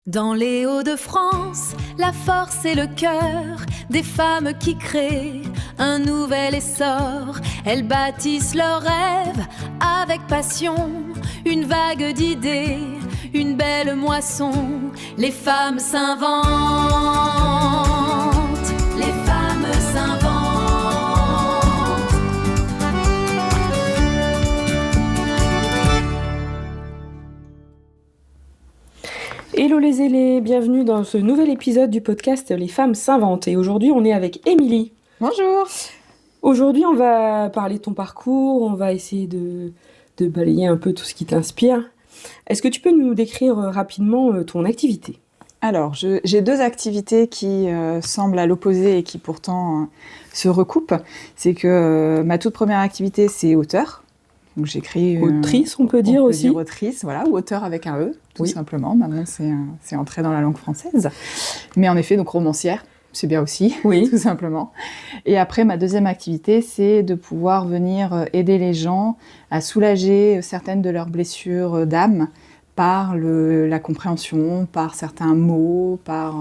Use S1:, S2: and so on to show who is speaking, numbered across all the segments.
S1: Dans les Hauts-de-France, la force et le cœur des femmes qui créent un nouvel essor. Elles bâtissent leurs rêves avec passion, une vague d'idées, une belle moisson. Les femmes s'inventent, les femmes s'inventent.
S2: Hello les ailés, bienvenue dans ce nouvel épisode du podcast Les femmes s'inventent. Et aujourd'hui, on est avec Émilie.
S3: Bonjour.
S2: Aujourd'hui, on va parler de ton parcours, on va essayer de balayer un peu tout ce qui t'inspire. Est-ce que tu peux nous décrire rapidement ton activité ?
S3: Alors, j'ai deux activités qui semblent à l'opposé et qui pourtant se recoupent. C'est que ma toute première activité, c'est auteur. Donc j'écris...
S2: Autrice, on peut dire aussi.
S3: Autrice, voilà, ou auteur avec un E, tout simplement. Maintenant, c'est entré dans la langue française. Mais en effet, donc romancière, c'est bien aussi, tout simplement. Et après, ma deuxième activité, c'est de pouvoir venir aider les gens à soulager certaines de leurs blessures d'âme par la compréhension, par certains mots, par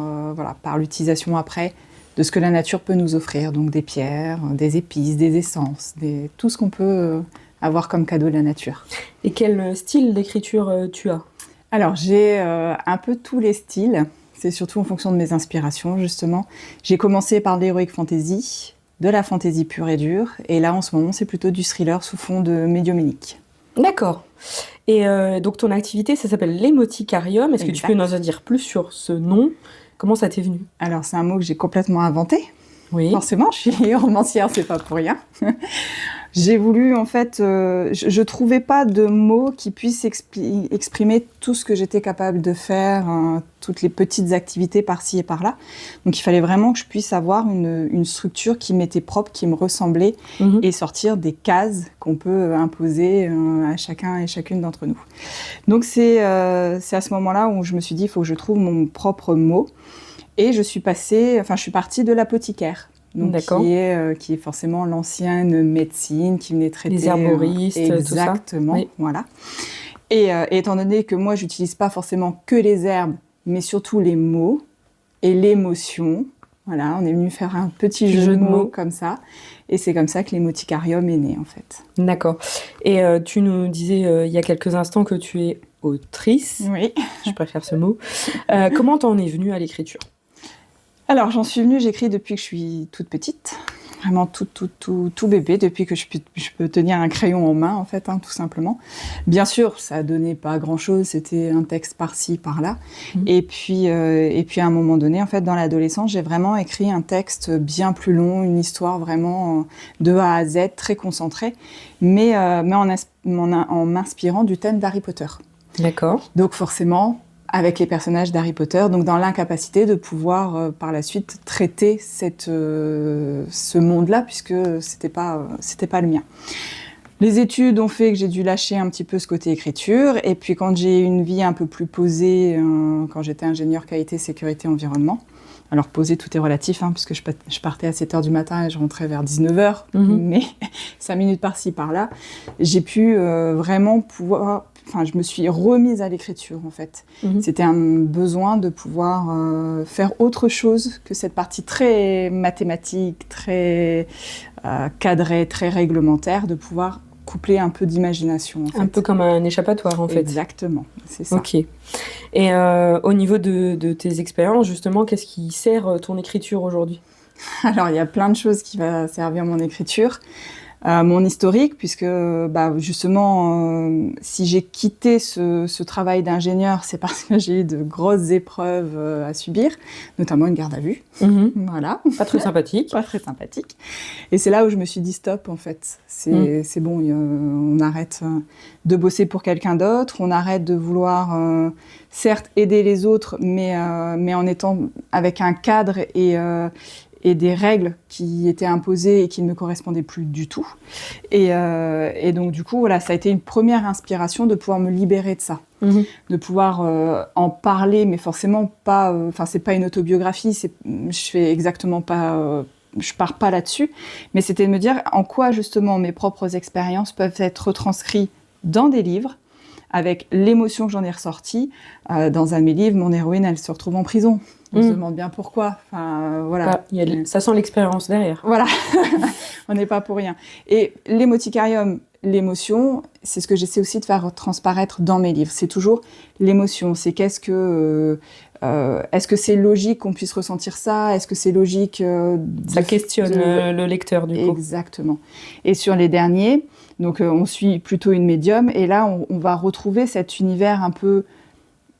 S3: l'utilisation après de ce que la nature peut nous offrir. Donc des pierres, des épices, des essences, tout ce qu'on peut... avoir comme cadeau de la nature.
S2: Et quel style d'écriture tu as ?
S3: Alors, j'ai un peu tous les styles. C'est surtout en fonction de mes inspirations, justement. J'ai commencé par de l'heroic fantasy, de la fantasy pure et dure. Et là, en ce moment, c'est plutôt du thriller sous fond de médiumnique.
S2: D'accord. Et donc, ton activité, ça s'appelle l'émoticarium. Est-ce que tu peux nous en dire plus sur ce nom ? Comment ça t'est venu ?
S3: Alors, c'est un mot que j'ai complètement inventé.
S2: Oui.
S3: Forcément, je suis romancière, c'est pas pour rien. J'ai voulu, en fait, je trouvais pas de mots qui puissent exprimer tout ce que j'étais capable de faire, toutes les petites activités par-ci et par-là. Donc, il fallait vraiment que je puisse avoir une structure qui m'était propre, qui me ressemblait, et sortir des cases qu'on peut imposer à chacun et chacune d'entre nous. Donc, c'est à ce moment-là où je me suis dit, il faut que je trouve mon propre mot. Et je suis partie de l'apothicaire. Donc, qui est forcément l'ancienne médecine qui venait traiter...
S2: Les herboristes,
S3: exactement,
S2: tout ça. Exactement,
S3: voilà. Et étant donné que moi, j'utilise pas forcément que les herbes, mais surtout les mots et l'émotion, voilà, on est venu faire un petit jeu de mots comme ça. Et c'est comme ça que l'émoticarium est né, en fait.
S2: D'accord. Et tu nous disais il y a quelques instants que tu es autrice.
S3: Oui.
S2: Je préfère ce mot. Comment t'en es venue à l'écriture ?
S3: Alors, j'en suis venue, j'écris depuis que je suis toute petite, vraiment tout bébé, depuis que je peux tenir un crayon en main, en fait, tout simplement. Bien sûr, ça donnait pas grand-chose, c'était un texte par-ci, par-là. Et puis, à un moment donné, en fait, dans l'adolescence, j'ai vraiment écrit un texte bien plus long, une histoire vraiment de A à Z, très concentrée, mais en m'inspirant du thème d'Harry Potter.
S2: D'accord.
S3: Donc, forcément... avec les personnages d'Harry Potter, donc dans l'incapacité de pouvoir par la suite traiter ce monde-là, puisque c'était pas le mien. Les études ont fait que j'ai dû lâcher un petit peu ce côté écriture, et puis quand j'ai eu une vie un peu plus posée, quand j'étais ingénieure qualité, sécurité, environnement, alors posée, tout est relatif, puisque je partais à 7h du matin et je rentrais vers 19h, mais 5 minutes par-ci, par-là, j'ai pu vraiment pouvoir... Enfin, je me suis remise à l'écriture, en fait. C'était un besoin de pouvoir faire autre chose que cette partie très mathématique, très cadrée, très réglementaire, de pouvoir coupler un peu d'imagination, en fait.
S2: Un peu comme un échappatoire, en fait.
S3: Exactement, c'est ça.
S2: Ok. Et au niveau de tes expériences, justement, qu'est-ce qui sert ton écriture aujourd'hui ?
S3: Alors, il y a plein de choses qui vont servir mon écriture. Mon historique, puisque justement, si j'ai quitté ce travail d'ingénieur, c'est parce que j'ai eu de grosses épreuves à subir, notamment une garde à vue. Voilà.
S2: Pas très sympathique.
S3: Pas très sympathique. Et c'est là où je me suis dit stop, en fait. C'est bon, on arrête de bosser pour quelqu'un d'autre, on arrête de vouloir, certes, aider les autres, mais en étant avec un cadre et des règles qui étaient imposées et qui ne me correspondaient plus du tout. Et donc, du coup, voilà, ça a été une première inspiration de pouvoir me libérer de ça. De pouvoir en parler, mais forcément pas... c'est pas une autobiographie, je fais exactement pas... je pars pas là-dessus, mais c'était de me dire en quoi, justement, mes propres expériences peuvent être retranscrites dans des livres, avec l'émotion que j'en ai ressortie. Dans un de mes livres, mon héroïne, elle se retrouve en prison. On se demande bien pourquoi. Enfin, voilà.
S2: Ça sent l'expérience derrière.
S3: Voilà, on n'est pas pour rien. Et l'émoticarium, l'émotion, c'est ce que j'essaie aussi de faire transparaître dans mes livres. C'est toujours l'émotion. C'est est-ce que c'est logique qu'on puisse ressentir ça? Est-ce que c'est logique
S2: Ça questionne le lecteur, du coup.
S3: Exactement. Et sur les derniers, donc on suit plutôt une médium, et là, on va retrouver cet univers un peu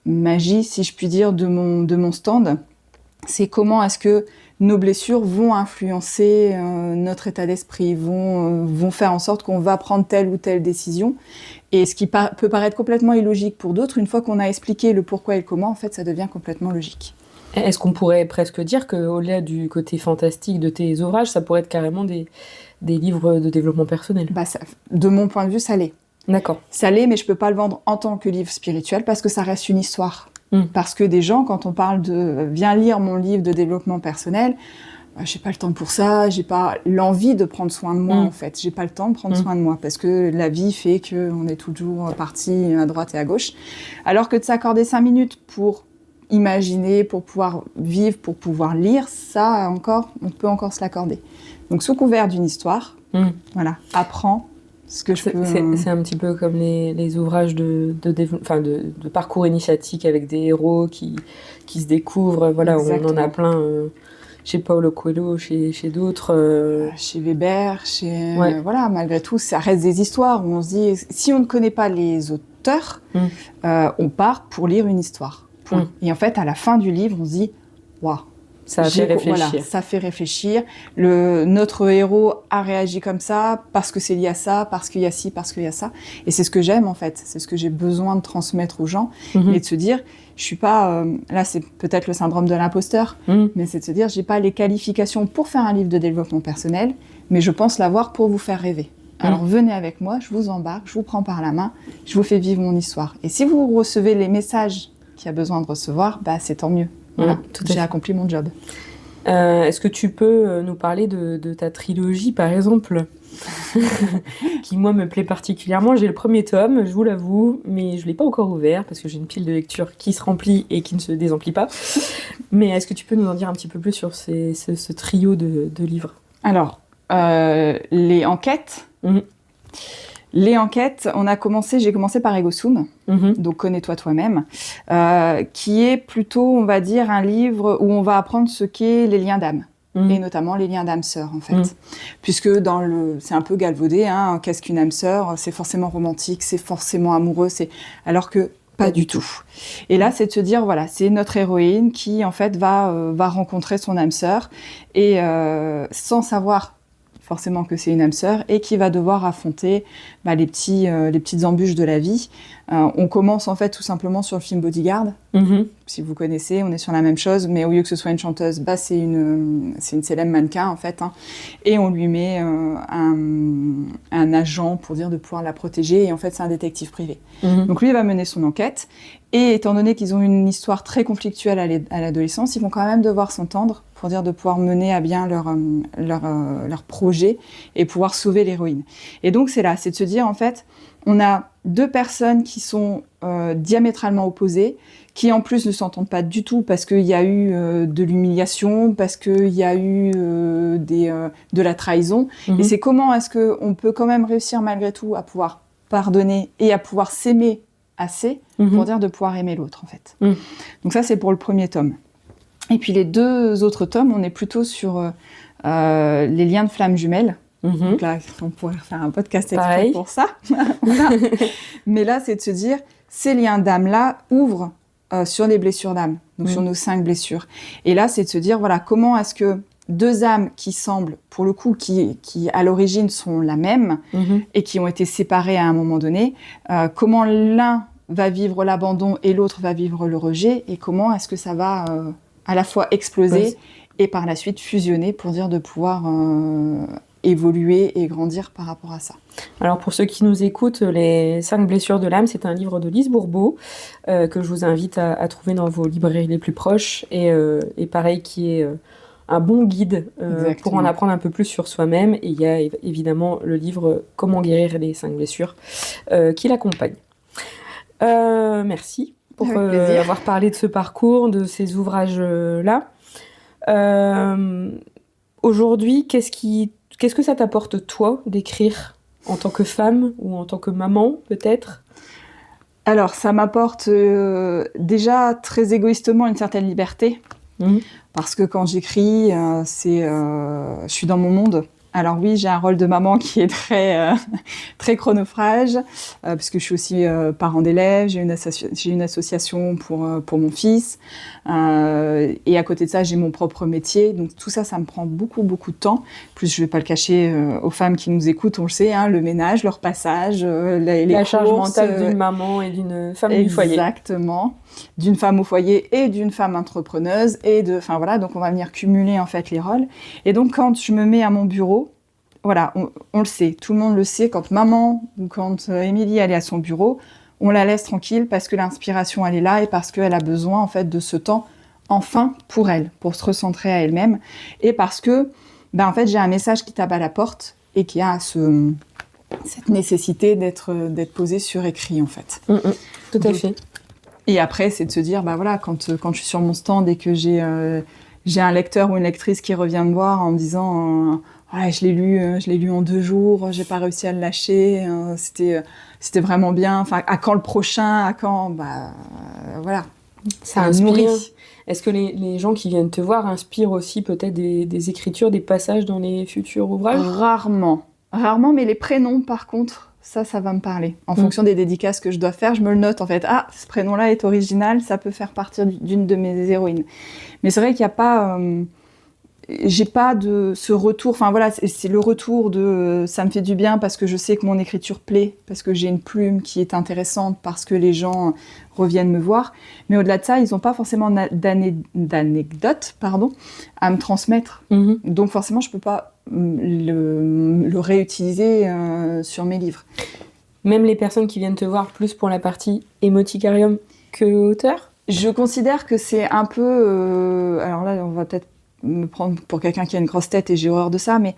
S3: magie, si je puis dire, de mon stand. C'est comment est-ce que nos blessures vont influencer notre état d'esprit, vont faire en sorte qu'on va prendre telle ou telle décision. Et ce qui peut paraître complètement illogique pour d'autres, une fois qu'on a expliqué le pourquoi et le comment, en fait, ça devient complètement logique.
S2: Est-ce qu'on pourrait presque dire qu'au-delà du côté fantastique de tes ouvrages, ça pourrait être carrément des livres de développement personnel?
S3: De mon point de vue, ça l'est.
S2: D'accord.
S3: Ça l'est, mais je peux pas le vendre en tant que livre spirituel parce que ça reste une histoire. Parce que des gens, quand on parle de « viens lire mon livre de développement personnel », j'ai pas le temps pour ça, j'ai pas l'envie de prendre soin de moi en fait. J'ai pas le temps de prendre soin de moi parce que la vie fait qu'on est toujours parti à droite et à gauche. Alors que de s'accorder 5 minutes pour imaginer, pour pouvoir vivre, pour pouvoir lire, ça encore, on peut encore se l'accorder. Donc sous couvert d'une histoire, voilà, apprends ce que je peux...
S2: C'est un petit peu comme les ouvrages de parcours initiatique avec des héros qui se découvrent. Voilà, exactement. On en a plein chez Paulo Coelho, chez d'autres.
S3: Chez Weber, voilà, malgré tout, ça reste des histoires où on se dit, si on ne connaît pas les auteurs, on part pour lire une histoire. Et en fait, à la fin du livre, on se dit, waouh,
S2: ça fait réfléchir.
S3: Voilà, ça fait réfléchir. Notre héros a réagi comme ça parce que c'est lié à ça, parce qu'il y a ci, parce qu'il y a ça. Et c'est ce que j'aime en fait. C'est ce que j'ai besoin de transmettre aux gens et de se dire, je suis pas. Là, c'est peut-être le syndrome de l'imposteur, mais c'est de se dire, j'ai pas les qualifications pour faire un livre de développement personnel, mais je pense l'avoir pour vous faire rêver. Alors venez avec moi, je vous embarque, je vous prends par la main, je vous fais vivre mon histoire. Et si vous recevez les messages qu'il y a besoin de recevoir, c'est tant mieux. Voilà, j'ai accompli mon job.
S2: Est-ce que tu peux nous parler de ta trilogie, par exemple, qui, moi, me plaît particulièrement? J'ai le premier tome, je vous l'avoue, mais je ne l'ai pas encore ouvert, parce que j'ai une pile de lecture qui se remplit et qui ne se désemplit pas. Mais est-ce que tu peux nous en dire un petit peu plus sur ce trio de livres?
S3: Alors, les enquêtes... Les enquêtes, j'ai commencé par Ego Sum, donc Connais-toi toi-même, qui est plutôt, on va dire, un livre où on va apprendre ce qu'est les liens d'âme, et notamment les liens d'âme-sœur, en fait. Puisque c'est un peu galvaudé, hein, qu'est-ce qu'une âme-sœur? C'est forcément romantique, c'est forcément amoureux, alors que pas du tout. Et là, c'est de se dire, voilà, c'est notre héroïne qui, en fait, va rencontrer son âme-sœur, et sans savoir forcément que c'est une âme sœur, et qui va devoir affronter les petites embûches de la vie. On commence en fait tout simplement sur le film Bodyguard. Si vous connaissez, on est sur la même chose, mais au lieu que ce soit une chanteuse, c'est une célèbre mannequin en fait, hein, et on lui met un agent pour dire de pouvoir la protéger, et en fait c'est un détective privé. Donc lui il va mener son enquête, et étant donné qu'ils ont une histoire très conflictuelle à l'adolescence, ils vont quand même devoir s'entendre pour dire de pouvoir mener à bien leur projet et pouvoir sauver l'héroïne. Et donc c'est de se dire en fait, on a deux personnes qui sont diamétralement opposées, qui en plus ne s'entendent pas du tout parce qu'il y a eu de l'humiliation, parce qu'il y a eu de la trahison. Et c'est comment est-ce qu'on peut quand même réussir malgré tout à pouvoir pardonner et à pouvoir s'aimer assez pour dire de pouvoir aimer l'autre en fait. Donc ça c'est pour le premier tome. Et puis les deux autres tomes, on est plutôt sur les liens de flammes jumelles. Donc là, on pourrait faire un podcast exprès pour ça. Mais là, c'est de se dire, ces liens d'âme-là ouvrent sur les blessures d'âme, donc sur nos 5 blessures. Et là, c'est de se dire, voilà, comment est-ce que deux âmes qui semblent, pour le coup, qui à l'origine sont la même et qui ont été séparées à un moment donné, comment l'un va vivre l'abandon et l'autre va vivre le rejet, et comment est-ce que ça va à la fois exploser et par la suite fusionner pour dire de pouvoir évoluer et grandir par rapport à ça.
S2: Alors pour ceux qui nous écoutent, les 5 blessures de l'âme, c'est un livre de Lise Bourbeau que je vous invite à trouver dans vos librairies les plus proches, et pareil, qui est un bon guide pour en apprendre un peu plus sur soi-même. Et il y a évidemment le livre Comment guérir les 5 blessures qui l'accompagne. Merci pour avoir parlé de ce parcours, de ces ouvrages-là. Aujourd'hui, qu'est-ce que ça t'apporte, toi, d'écrire en tant que femme ou en tant que maman, peut-être ?
S3: Alors, ça m'apporte déjà très égoïstement une certaine liberté. Parce que quand j'écris, je suis dans mon monde. Alors oui, j'ai un rôle de maman qui est très chronophage, parce que je suis aussi parent d'élèves, j'ai une association pour mon fils, et à côté de ça, j'ai mon propre métier. Donc tout ça, ça me prend beaucoup, beaucoup de temps. Plus, je ne vais pas le cacher aux femmes qui nous écoutent, on le sait, le ménage, leur passage, les
S2: la
S3: courses,
S2: charge mentale d'une maman et d'une femme du foyer.
S3: Exactement, d'une femme au foyer et d'une femme entrepreneuse. Enfin voilà, donc on va venir cumuler en fait les rôles. Et donc quand je me mets à mon bureau, voilà, on le sait, tout le monde le sait, quand maman ou quand Émilie elle est à son bureau, on la laisse tranquille parce que l'inspiration elle est là et parce qu'elle a besoin en fait de ce temps enfin pour elle, pour se recentrer à elle-même, et parce que en fait j'ai un message qui tape à la porte et qui a cette nécessité d'être posé sur écrit en fait.
S2: Tout à fait.
S3: Et après c'est de se dire voilà, quand je suis sur mon stand et que j'ai un lecteur ou une lectrice qui revient me voir en me disant je l'ai lu en 2 jours, j'ai pas réussi à le lâcher, c'était vraiment bien. Enfin, à quand le prochain, à quand, voilà.
S2: Ça inspire. Est-ce que les gens qui viennent te voir inspirent aussi peut-être des écritures, des passages dans les futurs ouvrages ?
S3: Rarement, mais les prénoms, par contre, ça va me parler. En fonction des dédicaces que je dois faire, je me le note en fait. Ah, ce prénom-là est original, ça peut faire partie d'une de mes héroïnes. Mais c'est vrai qu'il n'y a pas... j'ai pas de ce retour, enfin voilà, c'est le retour de ça me fait du bien parce que je sais que mon écriture plaît, parce que j'ai une plume qui est intéressante, parce que les gens reviennent me voir. Mais au-delà de ça, ils n'ont pas forcément d'anecdotes à me transmettre. Donc forcément, je peux pas le réutiliser sur mes livres.
S2: Même les personnes qui viennent te voir plus pour la partie émoticarium que auteur ?
S3: Je considère que c'est un peu... alors là, on va peut-être me prendre pour quelqu'un qui a une grosse tête et j'ai horreur de ça, mais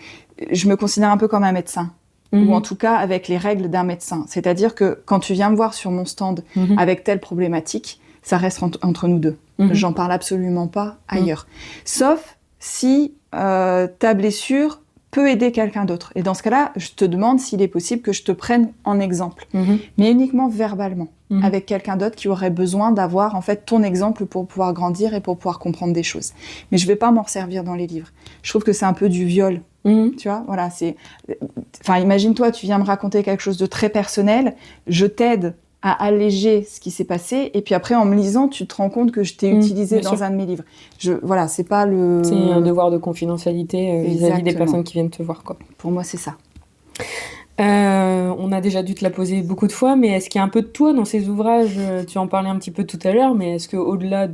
S3: je me considère un peu comme un médecin, ou en tout cas avec les règles d'un médecin. C'est-à-dire que quand tu viens me voir sur mon stand avec telle problématique, ça reste entre nous deux. J'en parle absolument pas ailleurs. Sauf si ta blessure peut aider quelqu'un d'autre. Et dans ce cas-là, je te demande s'il est possible que je te prenne en exemple, mais uniquement verbalement, avec quelqu'un d'autre qui aurait besoin d'avoir en fait ton exemple pour pouvoir grandir et pour pouvoir comprendre des choses. Mais je vais pas m'en servir dans les livres. Je trouve que c'est un peu du viol. Tu vois, voilà, enfin, imagine-toi, tu viens me raconter quelque chose de très personnel, je t'aide à alléger ce qui s'est passé, et puis après, en me lisant, tu te rends compte que je t'ai utilisé dans un de mes livres. Voilà, c'est pas le...
S2: C'est un devoir de confidentialité vis-à-vis des personnes qui viennent te voir, quoi.
S3: Pour moi, c'est ça.
S2: On a déjà dû te la poser beaucoup de fois, mais est-ce qu'il y a un peu de toi dans ces ouvrages ? Tu en parlais un petit peu tout à l'heure, mais est-ce qu'au-delà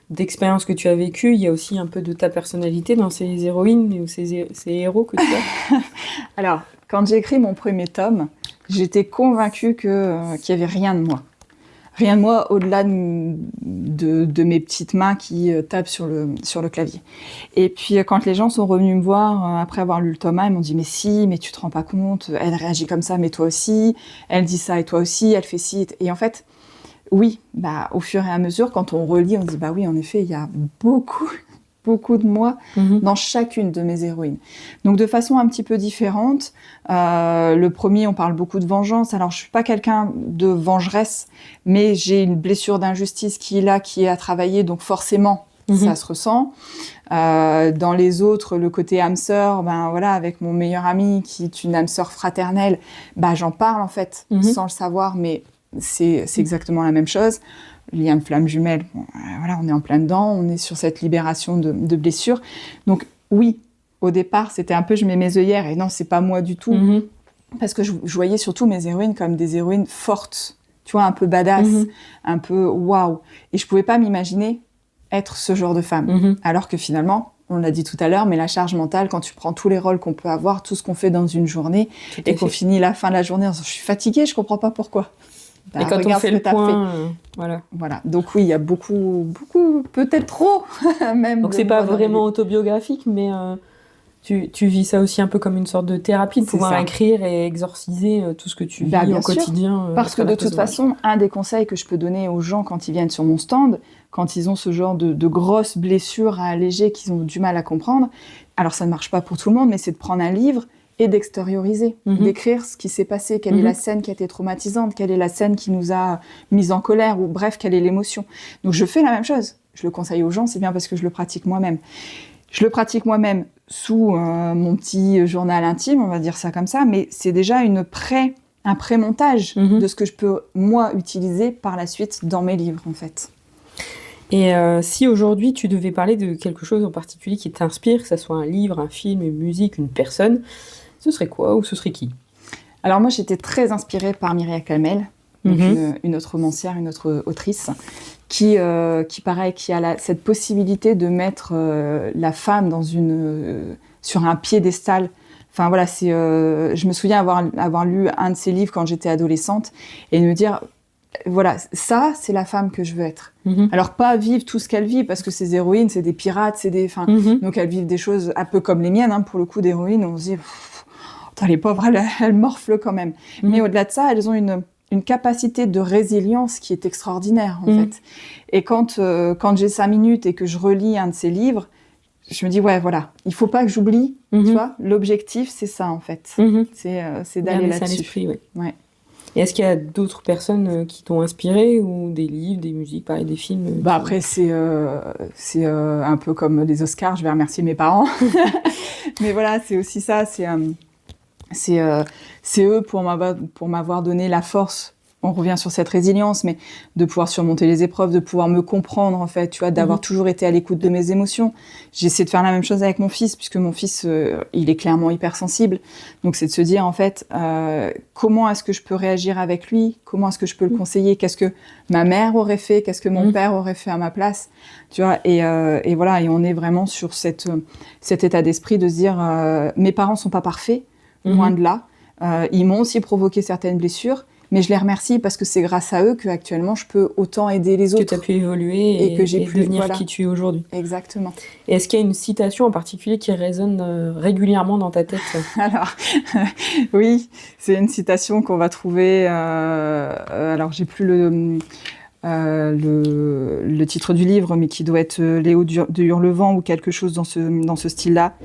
S2: d'expériences que tu as vécues, il y a aussi un peu de ta personnalité dans ces héroïnes ou ces héros que tu as ?
S3: Alors, quand j'ai écrit mon premier tome, j'étais convaincue qu'il n'y avait rien de moi. Rien de moi au-delà de mes petites mains qui tapent sur le clavier. Et puis quand les gens sont revenus me voir après avoir lu le tome 1, ils m'ont dit « Mais si, mais tu te rends pas compte, elle réagit comme ça, mais toi aussi, elle dit ça et toi aussi, elle fait ci. » Et en fait, oui, au fur et à mesure, quand on relit, on dit « Bah oui, en effet, il y a beaucoup de moi dans chacune de mes héroïnes. » Donc de façon un petit peu différente. Le premier, on parle beaucoup de vengeance. Alors je suis pas quelqu'un de vengeresse, mais j'ai une blessure d'injustice qui est là, qui est à travailler, donc forcément ça se ressent. Dans les autres, le côté âme sœur, voilà, avec mon meilleur ami qui est une âme sœur fraternelle, j'en parle en fait sans le savoir, mais c'est exactement la même chose. Liam flamme jumelle, voilà, on est en plein dedans, on est sur cette libération de blessures. Donc oui, au départ, c'était un peu je mets mes œillères et non, c'est pas moi du tout. Parce que je voyais surtout mes héroïnes comme des héroïnes fortes, tu vois, un peu badass, un peu waouh. Et je pouvais pas m'imaginer être ce genre de femme. Alors que finalement, on l'a dit tout à l'heure, mais la charge mentale, quand tu prends tous les rôles qu'on peut avoir, tout ce qu'on fait dans une journée, et qu'on finit la fin de la journée en disant je suis fatiguée, je comprends pas pourquoi.
S2: Et quand on fait le point, voilà.
S3: Donc oui, il y a beaucoup, peut-être trop même.
S2: Donc c'est pas vraiment autobiographique, mais Tu vis ça aussi un peu comme une sorte de thérapie, de pouvoir écrire et exorciser tout ce que tu vis au quotidien.
S3: Parce que de toute façon, un des conseils que je peux donner aux gens quand ils viennent sur mon stand, quand ils ont ce genre de grosses blessures à alléger, qu'ils ont du mal à comprendre, alors ça ne marche pas pour tout le monde, mais c'est de prendre un livre et d'extérioriser, d'écrire ce qui s'est passé, quelle est la scène qui a été traumatisante, quelle est la scène qui nous a mis en colère, ou bref, quelle est l'émotion. Donc je fais la même chose. Je le conseille aux gens, c'est bien parce que je le pratique moi-même. Je le pratique moi-même sous mon petit journal intime, on va dire ça comme ça, mais c'est déjà un pré-montage de ce que je peux, moi, utiliser par la suite dans mes livres, en fait.
S2: Et si aujourd'hui, tu devais parler de quelque chose en particulier qui t'inspire, que ce soit un livre, un film, une musique, une personne, ce serait quoi ou ce serait qui ?
S3: Alors moi, j'étais très inspirée par Myriam Kamel, donc une autre romancière, une autre autrice, qui a cette possibilité de mettre la femme sur un piédestal. Enfin voilà, je me souviens avoir lu un de ses livres quand j'étais adolescente et de me dire, voilà, ça c'est la femme que je veux être. Alors pas vivre tout ce qu'elle vit, parce que ces héroïnes, c'est des pirates, donc elles vivent des choses un peu comme les miennes, pour le coup d'héroïnes, on se dit, les pauvres, elles morflent quand même. Mais au-delà de ça, elles ont une capacité de résilience qui est extraordinaire, en fait. Et quand j'ai 5 minutes et que je relis un de ses livres, je me dis, ouais, voilà, il faut pas que j'oublie, tu vois, l'objectif, c'est ça, en fait. C'est d'aller là-dessus.
S2: Ouais. Et est-ce qu'il y a d'autres personnes qui t'ont inspiré, ou des livres, des musiques, pareil, des films
S3: Après, c'est un peu comme les Oscars, je vais remercier mes parents. Mais voilà, c'est aussi ça, c'est eux pour m'avoir donné la force. On revient sur cette résilience, mais de pouvoir surmonter les épreuves, de pouvoir me comprendre, en fait, tu vois, d'avoir toujours été à l'écoute de mes émotions. J'essaie de faire la même chose avec mon fils, puisque mon fils, il est clairement hypersensible. Donc, c'est de se dire, en fait, comment est-ce que je peux réagir avec lui ? Comment est-ce que je peux le conseiller ? Qu'est-ce que ma mère aurait fait ? Qu'est-ce que mon père aurait fait à ma place ? Tu vois, et voilà, et on est vraiment sur cet état d'esprit de se dire, mes parents sont pas parfaits, loin de là. Ils m'ont aussi provoqué certaines blessures, mais je les remercie parce que c'est grâce à eux qu'actuellement je peux autant aider les autres.
S2: Que tu as pu évoluer et que j'ai pu devenir qui tu es aujourd'hui.
S3: Exactement.
S2: Et est-ce qu'il y a une citation en particulier qui résonne régulièrement dans ta tête ?
S3: Alors, oui, c'est une citation qu'on va trouver... alors, j'ai plus le titre du livre, mais qui doit être Léo de Hurlevent ou quelque chose dans ce style-là.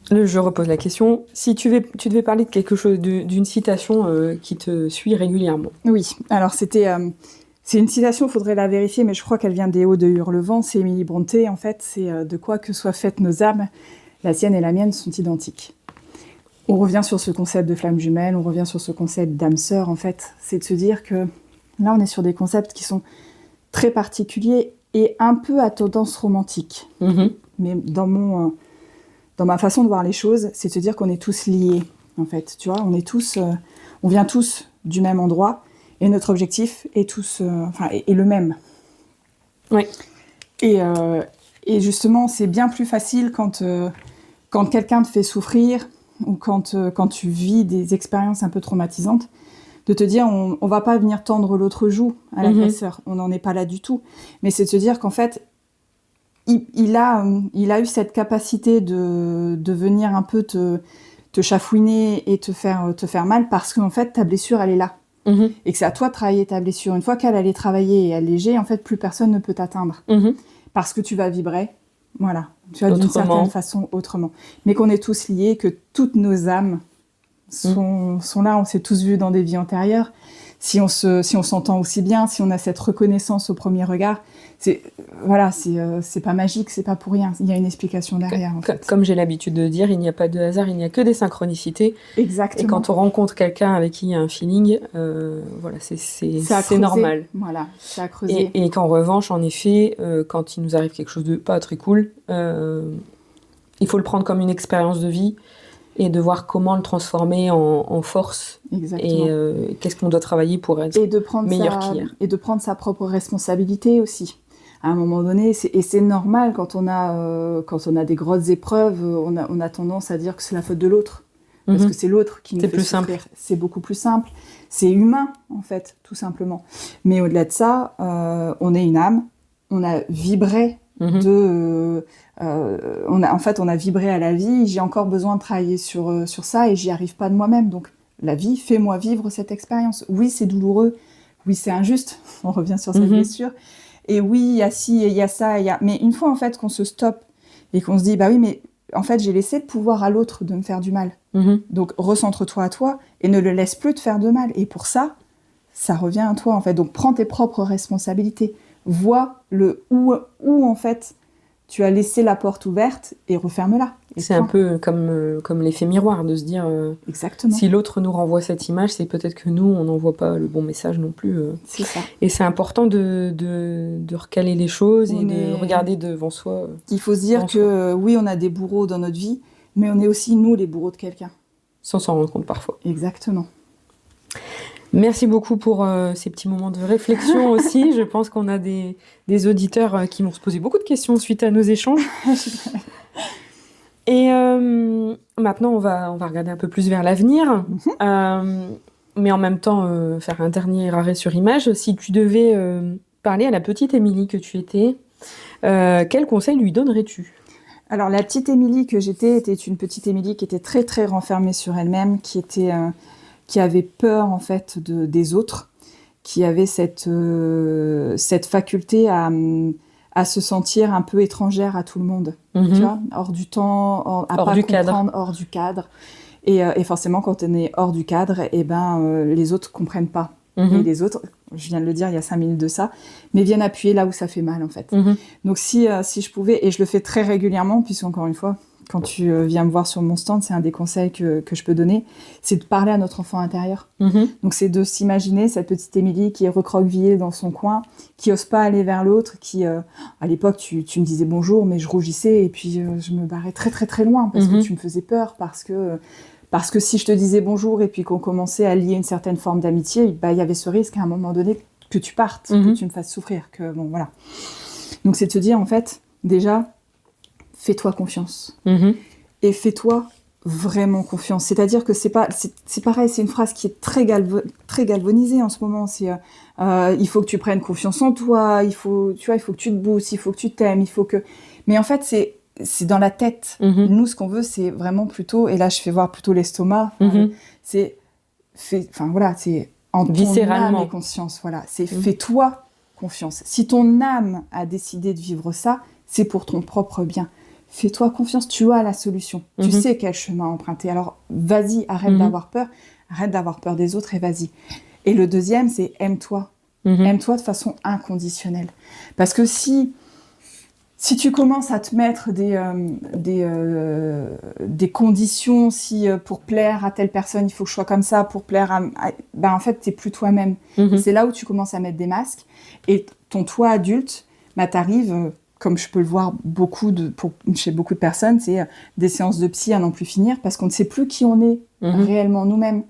S2: Je repose la question. Si tu devais parler de quelque chose, d'une citation qui te suit régulièrement.
S3: Oui, alors c'est une citation, il faudrait la vérifier, mais je crois qu'elle vient des Hauts de Hurlevent, c'est Émilie Brontë, en fait, c'est de quoi que soient faites nos âmes, la sienne et la mienne sont identiques. On revient sur ce concept de flamme jumelle, on revient sur ce concept d'âme sœur, en fait, c'est de se dire que là on est sur des concepts qui sont très particuliers et un peu à tendance romantique. Mais dans ma façon de voir les choses, c'est de se dire qu'on est tous liés, en fait. Tu vois, on vient tous du même endroit, et notre objectif est est le même.
S2: Oui.
S3: Et justement, c'est bien plus facile quand quelqu'un te fait souffrir, ou quand tu vis des expériences un peu traumatisantes, de te dire, on va pas venir tendre l'autre joue à l'agresseur. On n'en est pas là du tout. Mais c'est de se dire qu'en fait, il a eu cette capacité de venir un peu te chafouiner et te faire mal parce qu'en fait, ta blessure, elle est là. Et que c'est à toi de travailler ta blessure. Une fois qu'elle est travaillée et allégée, en fait, plus personne ne peut t'atteindre. Parce que tu vas vibrer, voilà. Tu vas d'une certaine façon autrement. Mais qu'on est tous liés, que toutes nos âmes sont là. On s'est tous vus dans des vies antérieures. Si on s'entend aussi bien, si on a cette reconnaissance au premier regard, c'est pas magique, c'est pas pour rien. Il y a une explication derrière. En fait.
S2: Comme j'ai l'habitude de dire, il n'y a pas de hasard, il n'y a que des synchronicités.
S3: Exactement.
S2: Et quand on rencontre quelqu'un avec qui il y a un feeling, c'est normal.
S3: Voilà, c'est à creuser.
S2: Et qu'en revanche, en effet, quand il nous arrive quelque chose de pas très cool, il faut le prendre comme une expérience de vie. Et de voir comment le transformer en force.
S3: Exactement.
S2: Et qu'est-ce qu'on doit travailler pour être meilleur qu'hier.
S3: Et de prendre sa propre responsabilité aussi. À un moment donné, c'est normal quand on a des grosses épreuves, on a tendance à dire que c'est la faute de l'autre. parce que c'est l'autre qui nous
S2: C'est
S3: fait
S2: plus
S3: souffrir.
S2: simple.
S3: C'est beaucoup plus simple. C'est humain, en fait, tout simplement. Mais au-delà de ça, on est une âme, on a vibré on a vibré à la vie, j'ai encore besoin de travailler sur ça et j'y arrive pas de moi-même. Donc, la vie, fais-moi vivre cette expérience. Oui, c'est douloureux, oui, c'est injuste, on revient sur cette blessure, et oui, il y a ci, et il y a ça, mais une fois, en fait, qu'on se stoppe et qu'on se dit, bah oui, mais en fait, j'ai laissé le pouvoir à l'autre de me faire du mal. Donc, recentre-toi à toi et ne le laisse plus te faire de mal. Et pour ça revient à toi, en fait. Donc, prends tes propres responsabilités. Vois où en fait, tu as laissé la porte ouverte et referme-la. Et
S2: c'est un peu comme l'effet miroir, de se dire
S3: exactement.
S2: Si l'autre nous renvoie cette image, c'est peut-être que nous, on n'envoie pas le bon message non plus.
S3: C'est ça.
S2: Et c'est important de recaler les choses et de regarder devant soi.
S3: Il faut se dire que oui, on a des bourreaux dans notre vie, mais on est aussi, nous, les bourreaux de quelqu'un.
S2: Sans s'en rendre compte parfois.
S3: Exactement.
S2: Merci beaucoup pour ces petits moments de réflexion aussi. Je pense qu'on a des auditeurs qui vont se poser beaucoup de questions suite à nos échanges. Et maintenant, on va regarder un peu plus vers l'avenir, mais en même temps faire un dernier arrêt sur image. Si tu devais parler à la petite Émilie que tu étais, quel conseil lui donnerais-tu ?
S3: Alors, la petite Émilie que j'étais était une petite Émilie qui était très, très renfermée sur elle-même, qui avait peur, en fait, des autres, qui avait cette faculté à se sentir un peu étrangère à tout le monde, tu vois, hors du temps, à pas comprendre, hors du cadre. Et forcément, quand on est hors du cadre, les autres comprennent pas. Et les autres, je viens de le dire il y a 5 minutes de ça, mais viennent appuyer là où ça fait mal, en fait. Donc, si je pouvais, et je le fais très régulièrement, puisqu'encore une fois, quand tu viens me voir sur mon stand, c'est un des conseils que je peux donner, c'est de parler à notre enfant intérieur. Donc, c'est de s'imaginer cette petite Émilie qui est recroquevillée dans son coin, qui n'ose pas aller vers l'autre, qui, à l'époque, tu me disais bonjour, mais je rougissais, et puis je me barrais très, très, très loin, parce que tu me faisais peur, parce que si je te disais bonjour, et puis qu'on commençait à lier une certaine forme d'amitié, il y avait ce risque, à un moment donné, que tu partes, que tu me fasses souffrir, que, bon, voilà. Donc, c'est de te dire, en fait, déjà, fais-toi confiance. Et fais-toi vraiment confiance. C'est-à-dire que c'est pareil, c'est une phrase qui est très galvanisée en ce moment. C'est il faut que tu prennes confiance en toi, il faut que tu te boostes, il faut que tu t'aimes, il faut que... Mais en fait, c'est dans la tête. Nous, ce qu'on veut, c'est vraiment plutôt... Et là, je fais voir plutôt l'estomac. C'est en ton âme et conscience. Voilà. C'est fais-toi confiance. Si ton âme a décidé de vivre ça, c'est pour ton propre bien. Fais-toi confiance, tu as la solution. Tu sais quel chemin emprunter. Alors, vas-y, arrête d'avoir peur des autres et vas-y. Et le deuxième, c'est aime-toi. Aime-toi de façon inconditionnelle. Parce que si tu commences à te mettre des conditions, si pour plaire à telle personne, il faut que je sois comme ça, pour plaire en fait, t'es plus toi-même. C'est là où tu commences à mettre des masques. Et ton toi adulte, t'arrives... comme je peux le voir chez beaucoup de personnes, c'est des séances de psy à n'en plus finir, parce qu'on ne sait plus qui on est réellement nous-mêmes.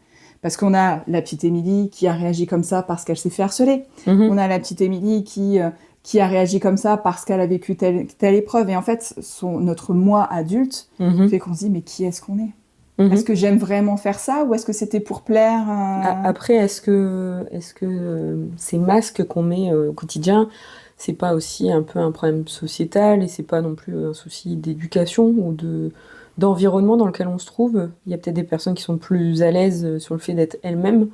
S3: Parce qu'on a la petite Émilie qui a réagi comme ça parce qu'elle s'est fait harceler. On a la petite Émilie qui a réagi comme ça parce qu'elle a vécu telle épreuve. Et en fait, notre moi adulte fait qu'on se dit, mais qui est-ce qu'on est ? Est-ce que j'aime vraiment faire ça ou est-ce que c'était pour plaire
S2: Après, est-ce que ces masques qu'on met au quotidien, c'est pas aussi un peu un problème sociétal et c'est pas non plus un souci d'éducation ou d'environnement dans lequel on se trouve ? Il y a peut-être des personnes qui sont plus à l'aise sur le fait d'être elles-mêmes.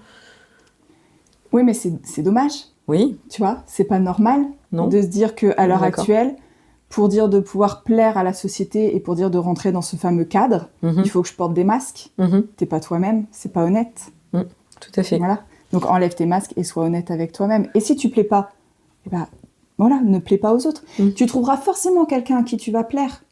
S3: Oui, mais c'est dommage.
S2: Oui.
S3: Tu vois, c'est pas normal de se dire qu'à l'heure actuelle, pour dire de pouvoir plaire à la société et pour dire de rentrer dans ce fameux cadre, il faut que je porte des masques. T'es pas toi-même, c'est pas honnête.
S2: Tout à fait.
S3: Voilà. Donc enlève tes masques et sois honnête avec toi-même. Et si tu plais pas, ne plais pas aux autres. Tu trouveras forcément quelqu'un à qui tu vas plaire.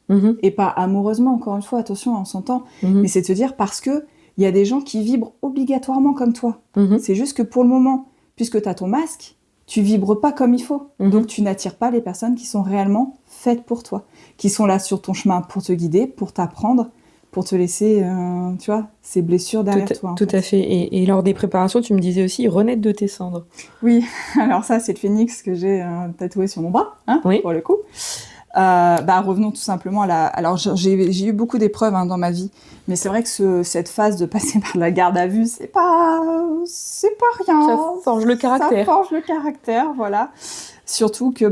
S3: Et pas amoureusement, encore une fois, attention, on s'entend. Mais c'est de te dire parce que il y a des gens qui vibrent obligatoirement comme toi. C'est juste que pour le moment, puisque tu as ton masque, tu vibres pas comme il faut. Donc tu n'attires pas les personnes qui sont réellement faites pour toi, qui sont là sur ton chemin pour te guider, pour t'apprendre, pour te laisser, ces blessures derrière toi.
S2: Tout à fait. Et lors des préparations, tu me disais aussi renaître de tes cendres.
S3: Oui, alors ça, c'est le phénix que j'ai tatoué sur mon bras, pour le coup. Revenons tout simplement à la... Alors, j'ai eu beaucoup d'épreuves dans ma vie, mais c'est vrai que cette phase de passer par la garde à vue, c'est pas rien.
S2: Ça forge le caractère.
S3: Ça forge le caractère, voilà. Surtout que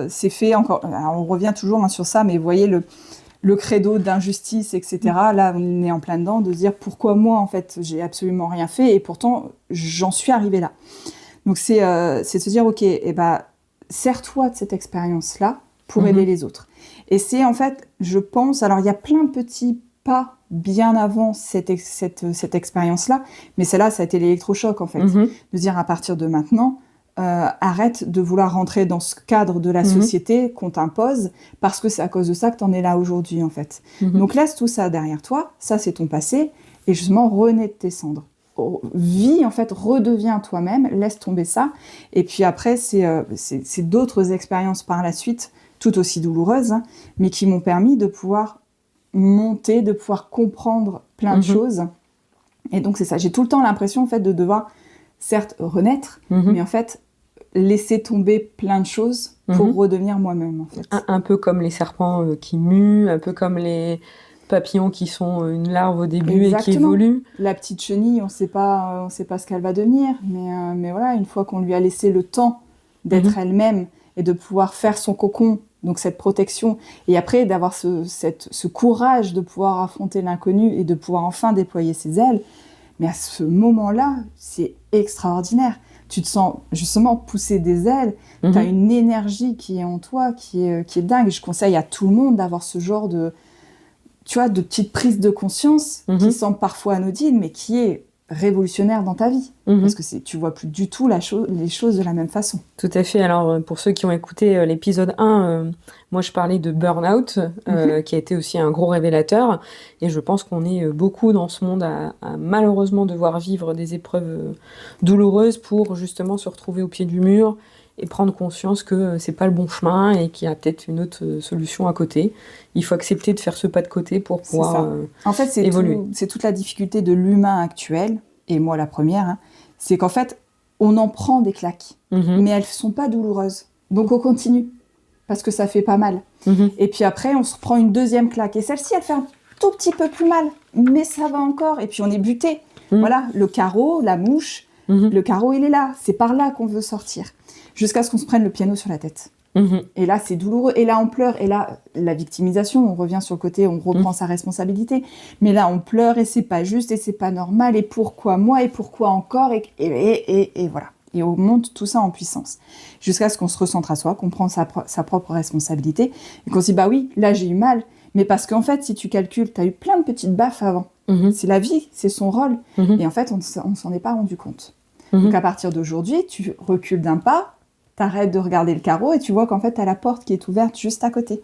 S3: c'est fait encore... Alors, on revient toujours sur ça, mais vous voyez le credo d'injustice, etc. Là, on est en plein dedans, de se dire pourquoi moi, en fait, j'ai absolument rien fait, et pourtant, j'en suis arrivée là. Donc, c'est de se dire, ok, sers-toi de cette expérience-là, pour aider les autres. Et c'est en fait, je pense, alors il y a plein de petits pas bien avant cette expérience-là, mais celle-là, ça a été l'électrochoc en fait. De dire à partir de maintenant, arrête de vouloir rentrer dans ce cadre de la société qu'on t'impose, parce que c'est à cause de ça que t'en es là aujourd'hui en fait. Donc laisse tout ça derrière toi, ça c'est ton passé, et justement renais de tes cendres. Vis, en fait, redeviens toi-même, laisse tomber ça, et puis après, c'est d'autres expériences par la suite, tout aussi douloureuses, mais qui m'ont permis de pouvoir monter, de pouvoir comprendre plein de choses. Et donc, c'est ça. J'ai tout le temps l'impression, en fait, de devoir, certes, renaître, mais en fait, laisser tomber plein de choses pour redevenir moi-même, en fait.
S2: Un peu comme les serpents qui muent, un peu comme les papillons qui sont une larve au début. Exactement. Et qui évoluent.
S3: La petite chenille, on sait pas ce qu'elle va devenir, mais voilà, une fois qu'on lui a laissé le temps d'être elle-même et de pouvoir faire son cocon, donc cette protection, et après d'avoir ce courage de pouvoir affronter l'inconnu et de pouvoir enfin déployer ses ailes, mais à ce moment-là, c'est extraordinaire. Tu te sens justement pousser des ailes, tu as une énergie qui est en toi, qui est dingue. Et je conseille à tout le monde d'avoir ce genre de petites prises de conscience qui semblent parfois anodines, mais qui est révolutionnaire dans ta vie. Parce que tu vois plus du tout les choses de la même façon.
S2: Tout à fait. Alors, pour ceux qui ont écouté l'épisode 1, moi je parlais de burn-out, qui a été aussi un gros révélateur. Et je pense qu'on est beaucoup dans ce monde à malheureusement devoir vivre des épreuves douloureuses pour justement se retrouver au pied du mur et prendre conscience que c'est pas le bon chemin et qu'il y a peut-être une autre solution à côté. Il faut accepter de faire ce pas de côté pour pouvoir
S3: en fait, évoluer. C'est toute la difficulté de l'humain actuel, et moi la première, c'est qu'en fait, on en prend des claques, mais elles sont pas douloureuses. Donc on continue, parce que ça fait pas mal. Et puis après, on se prend une deuxième claque, et celle-ci, elle fait un tout petit peu plus mal, mais ça va encore, et puis on est buté. Voilà, le carreau, la mouche, le carreau, il est là, c'est par là qu'on veut sortir. Jusqu'à ce qu'on se prenne le piano sur la tête. Et là, c'est douloureux. Et là, on pleure. Et là, la victimisation, on revient sur le côté, on reprend sa responsabilité. Mais là, on pleure et c'est pas juste et c'est pas normal. Et pourquoi moi et pourquoi encore et voilà. Et on monte tout ça en puissance. Jusqu'à ce qu'on se recentre à soi, qu'on prend sa propre responsabilité et qu'on se dit, bah oui, là, j'ai eu mal. Mais parce qu'en fait, si tu calcules, tu as eu plein de petites baffes avant. C'est la vie, c'est son rôle. Et en fait, on s'en est pas rendu compte. Donc, à partir d'aujourd'hui, tu recules d'un pas, t'arrêtes de regarder le carreau et tu vois qu'en fait, t'as la porte qui est ouverte juste à côté.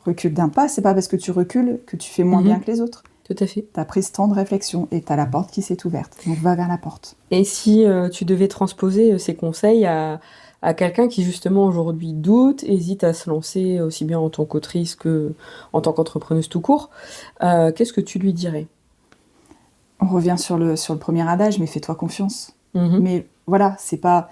S3: Recule d'un pas, c'est pas parce que tu recules que tu fais moins bien que les autres.
S2: Tout à fait.
S3: T'as pris ce temps de réflexion et t'as la porte qui s'est ouverte. Donc, va vers la porte.
S2: Et si tu devais transposer ces conseils à quelqu'un qui, justement, aujourd'hui doute, hésite à se lancer aussi bien en tant qu'autrice qu'en tant qu'entrepreneuse tout court, qu'est-ce que tu lui dirais ?
S3: On revient sur le premier adage, mais fais-toi confiance. Mais voilà, c'est pas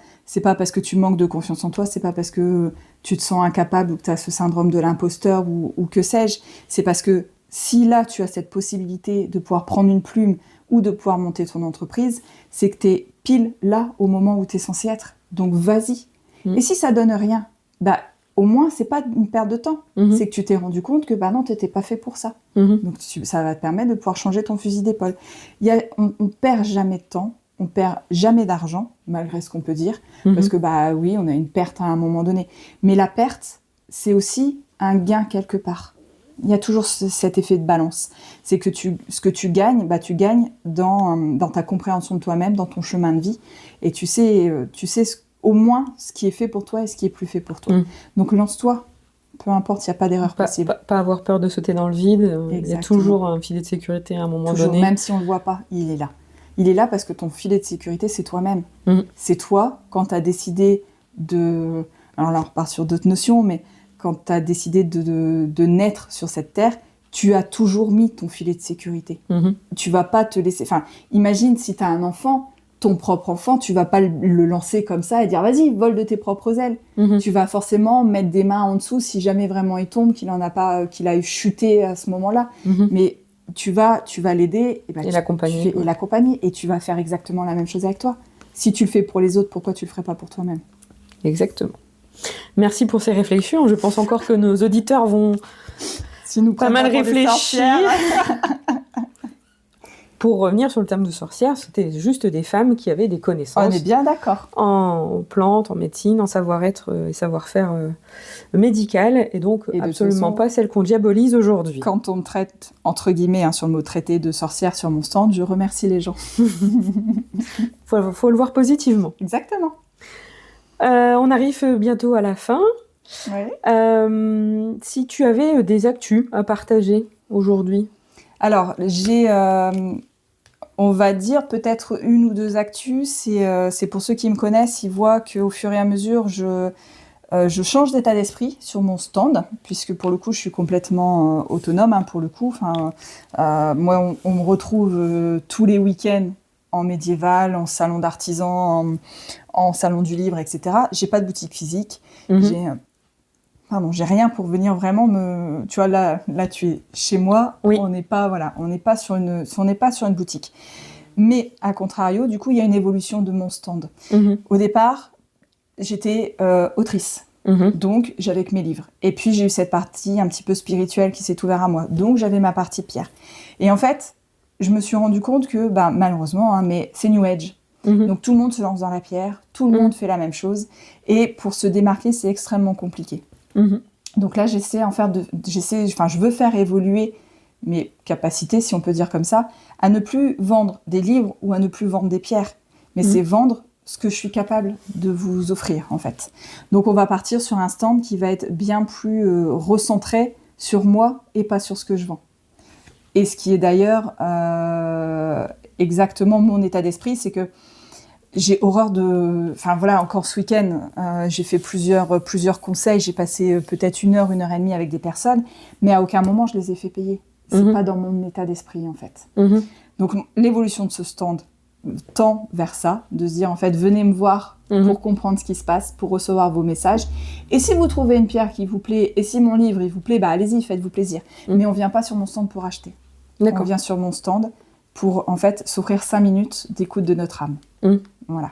S3: parce que tu manques de confiance en toi, c'est pas parce que tu te sens incapable ou que tu as ce syndrome de l'imposteur ou que sais-je. C'est parce que si là, tu as cette possibilité de pouvoir prendre une plume ou de pouvoir monter ton entreprise, c'est que tu es pile là au moment où tu es censé être. Donc, vas-y. Et si ça donne rien, au moins, c'est pas une perte de temps. C'est que tu t'es rendu compte que non, tu n'étais pas fait pour ça. Donc, ça va te permettre de pouvoir changer ton fusil d'épaule. On perd jamais de temps. On perd jamais d'argent, malgré ce qu'on peut dire, parce que oui, on a une perte à un moment donné. Mais la perte, c'est aussi un gain quelque part. Il y a toujours cet effet de balance. C'est que ce que tu gagnes, tu gagnes dans ta compréhension de toi-même, dans ton chemin de vie, et tu sais au moins ce qui est fait pour toi et ce qui est plus fait pour toi. Donc lance-toi, peu importe, il n'y a pas d'erreur possible.
S2: Pas avoir peur de sauter dans le vide. Il y a toujours un filet de sécurité à un moment donné.
S3: Même si on ne le voit pas, il est là. Il est là parce que ton filet de sécurité, c'est toi-même. C'est toi, quand tu as décidé de... Alors là, on repart sur d'autres notions, mais quand tu as décidé de naître sur cette terre, tu as toujours mis ton filet de sécurité. Tu vas pas te laisser... Enfin, imagine si tu as un enfant, ton propre enfant, tu vas pas le lancer comme ça et dire vas-y, vole de tes propres ailes. Tu vas forcément mettre des mains en dessous si jamais vraiment il tombe, qu'il a chuté à ce moment-là. Mais tu vas l'aider
S2: et l'accompagner.
S3: Et l'accompagner, et tu vas faire exactement la même chose avec toi. Si tu le fais pour les autres, pourquoi tu le ferais pas pour toi-même?
S2: Exactement. Merci pour ces réflexions. Je pense encore que nos auditeurs vont pas mal réfléchir. Pour revenir sur le terme de sorcière, c'était juste des femmes qui avaient des connaissances.
S3: On est bien d'accord.
S2: En plantes, en médecine, en savoir-être et savoir-faire médical, et donc absolument pas celles qu'on diabolise aujourd'hui.
S3: Quand on me traite, entre guillemets, sur le mot traité de sorcière sur mon stand, je remercie les gens.
S2: Faut le voir positivement.
S3: Exactement.
S2: On arrive bientôt à la fin.
S3: Oui.
S2: Si tu avais des actus à partager aujourd'hui.
S3: Alors, j'ai, on va dire peut-être une ou deux actus. C'est pour ceux qui me connaissent, ils voient qu'au fur et à mesure, je change d'état d'esprit sur mon stand, puisque pour le coup, je suis complètement autonome, pour le coup. Moi, on me retrouve tous les week-ends en médiéval, en salon d'artisans, en salon du livre, etc. J'ai pas de boutique physique. J'ai rien pour venir vraiment me... Tu vois, là tu es chez moi,
S2: oui.
S3: On n'est pas sur une boutique. Mais, à contrario, du coup, il y a une évolution de mon stand. Au départ, j'étais autrice. Donc, j'avais que mes livres. Et puis, j'ai eu cette partie un petit peu spirituelle qui s'est ouverte à moi. Donc, j'avais ma partie pierre. Et en fait, je me suis rendu compte que, malheureusement, mais c'est New Age. Donc, tout le monde se lance dans la pierre, tout le monde fait la même chose. Et pour se démarquer, c'est extrêmement compliqué. Donc là, je veux faire évoluer mes capacités, si on peut dire comme ça, à ne plus vendre des livres ou à ne plus vendre des pierres, mais c'est vendre ce que je suis capable de vous offrir, en fait. Donc on va partir sur un stand qui va être bien plus recentré sur moi et pas sur ce que je vends. Et ce qui est d'ailleurs exactement mon état d'esprit, c'est que j'ai horreur de... encore ce week-end, j'ai fait plusieurs conseils, j'ai passé peut-être 1 heure, 1 heure et demie avec des personnes, mais à aucun moment je les ai fait payer. C'est pas dans mon état d'esprit, en fait. Donc l'évolution de ce stand tend vers ça, de se dire, en fait, venez me voir pour comprendre ce qui se passe, pour recevoir vos messages. Et si vous trouvez une pierre qui vous plaît, et si mon livre, il vous plaît, allez-y, faites-vous plaisir. Mais on vient pas sur mon stand pour acheter. On vient sur mon stand pour, en fait, s'offrir 5 minutes d'écoute de notre âme. Voilà.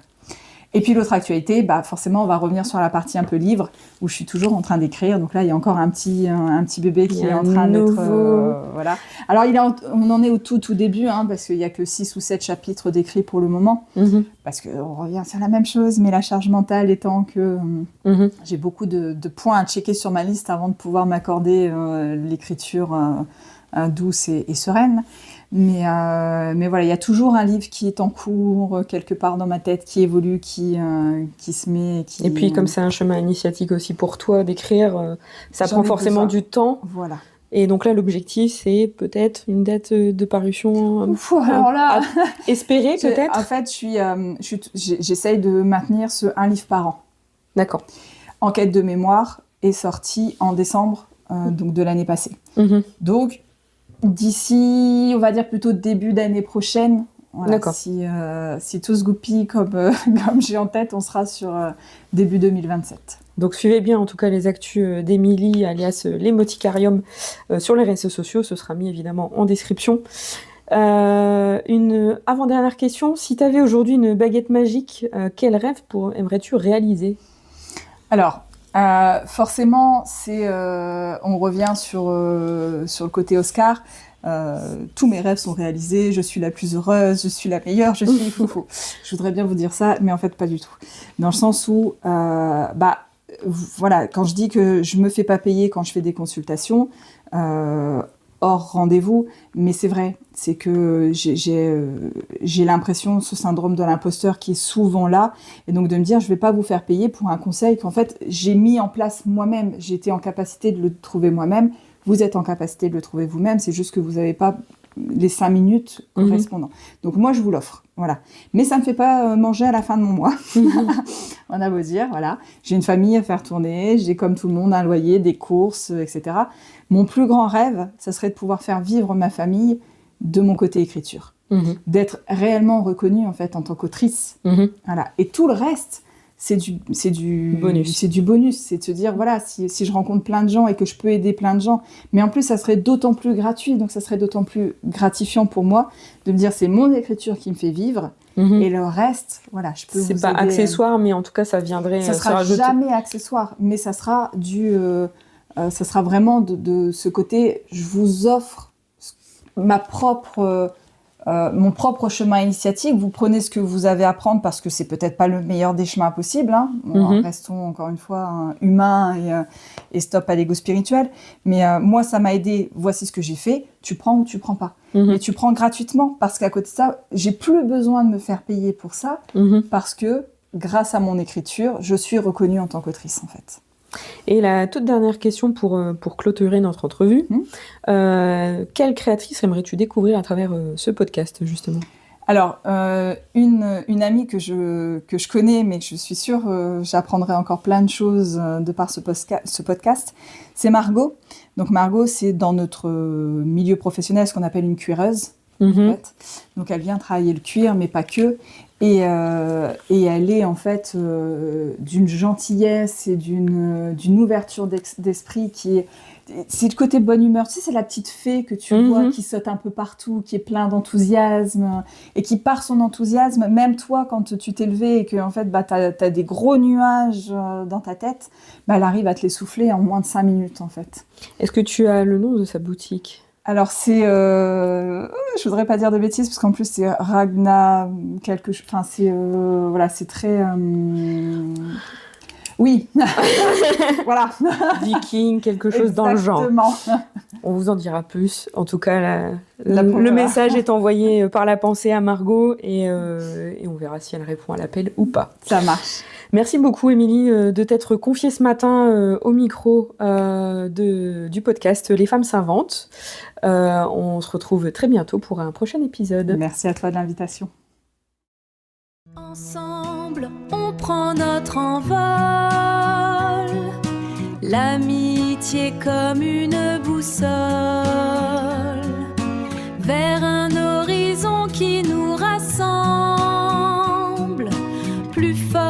S3: Et puis l'autre actualité, forcément, on va revenir sur la partie un peu livre, où je suis toujours en train d'écrire. Donc là, il y a encore un petit bébé qui est en train d'être... voilà. Alors, on en est au tout début, parce qu'il n'y a que 6 ou 7 chapitres d'écrits pour le moment. Parce qu'on revient sur la même chose, mais la charge mentale étant que j'ai beaucoup de points à checker sur ma liste avant de pouvoir m'accorder l'écriture douce et sereine. Mais voilà, il y a toujours un livre qui est en cours, quelque part dans ma tête, qui évolue, qui se met...
S2: Et puis, comme c'est un chemin initiatique aussi pour toi d'écrire, ça prend forcément du temps.
S3: Voilà.
S2: Et donc là, l'objectif, c'est peut-être une date de parution
S3: alors là,
S2: à espérer, peut-être.
S3: En fait, j'essaye de maintenir un livre par an.
S2: D'accord.
S3: Enquête de mémoire est sortie en décembre donc de l'année passée. Donc, d'ici, on va dire plutôt début d'année prochaine, voilà, si tout se goupille comme j'ai en tête, on sera sur début 2027.
S2: Donc suivez bien en tout cas les actus d'Émilie, alias l'Émoticarium, sur les réseaux sociaux, ce sera mis évidemment en description. Une avant-dernière question, si tu avais aujourd'hui une baguette magique, quel rêve aimerais-tu réaliser ?
S3: Alors, forcément, on revient sur le côté Oscar. Tous mes rêves sont réalisés, je suis la plus heureuse, je suis la meilleure, je suis foufou. Je voudrais bien vous dire ça, mais en fait pas du tout. Dans le sens où, voilà, quand je dis que je me fais pas payer quand je fais des consultations, hors rendez-vous, mais c'est vrai, c'est que j'ai l'impression, ce syndrome de l'imposteur qui est souvent là, et donc de me dire je vais pas vous faire payer pour un conseil qu'en fait j'ai mis en place moi-même, j'ai été en capacité de le trouver moi-même, vous êtes en capacité de le trouver vous-même, c'est juste que vous n'avez pas les 5 minutes correspondant. Donc moi je vous l'offre, voilà. Mais ça me fait pas manger à la fin de mon mois. On a beau dire, voilà. J'ai une famille à faire tourner, j'ai comme tout le monde un loyer, des courses, etc. Mon plus grand rêve, ça serait de pouvoir faire vivre ma famille de mon côté écriture. d'être réellement reconnue en fait en tant qu'autrice. Voilà. Et tout le reste, c'est du
S2: bonus.
S3: C'est du bonus. C'est de se dire, voilà, si je rencontre plein de gens et que je peux aider plein de gens, mais en plus, ça serait d'autant plus gratuit, donc ça serait d'autant plus gratifiant pour moi de me dire, c'est mon écriture qui me fait vivre, et le reste, voilà, je peux vous aider.
S2: C'est pas accessoire, mais en tout cas, ça viendrait
S3: Ça sera jamais accessoire, mais ça sera ça sera vraiment de ce côté, je vous offre mon propre chemin initiatique, vous prenez ce que vous avez à prendre parce que c'est peut-être pas le meilleur des chemins possibles, hein. Restons encore une fois humains et stop à l'ego spirituel, mais moi ça m'a aidé, voici ce que j'ai fait, tu prends ou tu prends pas, mais tu prends gratuitement parce qu'à côté de ça, j'ai plus besoin de me faire payer pour ça, parce que grâce à mon écriture, je suis reconnue en tant qu'autrice en fait.
S2: Et la toute dernière question pour clôturer notre entrevue. Quelle créatrice aimerais-tu découvrir à travers ce podcast, justement ?
S3: Alors, une amie que je connais, mais que je suis sûre j'apprendrai encore plein de choses de par ce podcast, c'est Margot. Donc Margot, c'est dans notre milieu professionnel ce qu'on appelle une cuireuse. En fait. Donc elle vient travailler le cuir, mais pas que. Et elle est en fait d'une gentillesse et d'une ouverture d'esprit qui est... C'est le côté bonne humeur. Tu sais, c'est la petite fée que tu vois qui saute un peu partout, qui est plein d'enthousiasme et qui par son enthousiasme, même toi quand tu t'es levé et que en fait, t'as des gros nuages dans ta tête, elle arrive à te les souffler en moins de 5 minutes en fait.
S2: Est-ce que tu as le nom de sa boutique ?
S3: Alors c'est, je voudrais pas dire de bêtises parce qu'en plus c'est Ragna quelque chose. Enfin c'est voilà, c'est très oui, voilà.
S2: Viking, quelque chose dans le genre.
S3: Exactement.
S2: On vous en dira plus. En tout cas, le message est envoyé par la pensée à Margot et on verra si elle répond à l'appel ou pas.
S3: Ça marche.
S2: Merci beaucoup, Émilie, de t'être confiée ce matin au micro du podcast Les Femmes s'inventent. On se retrouve très bientôt pour un prochain épisode.
S3: Merci à toi de l'invitation.
S1: Ensemble, on prend notre envol. L'amitié comme une boussole vers un horizon qui nous rassemble plus fort.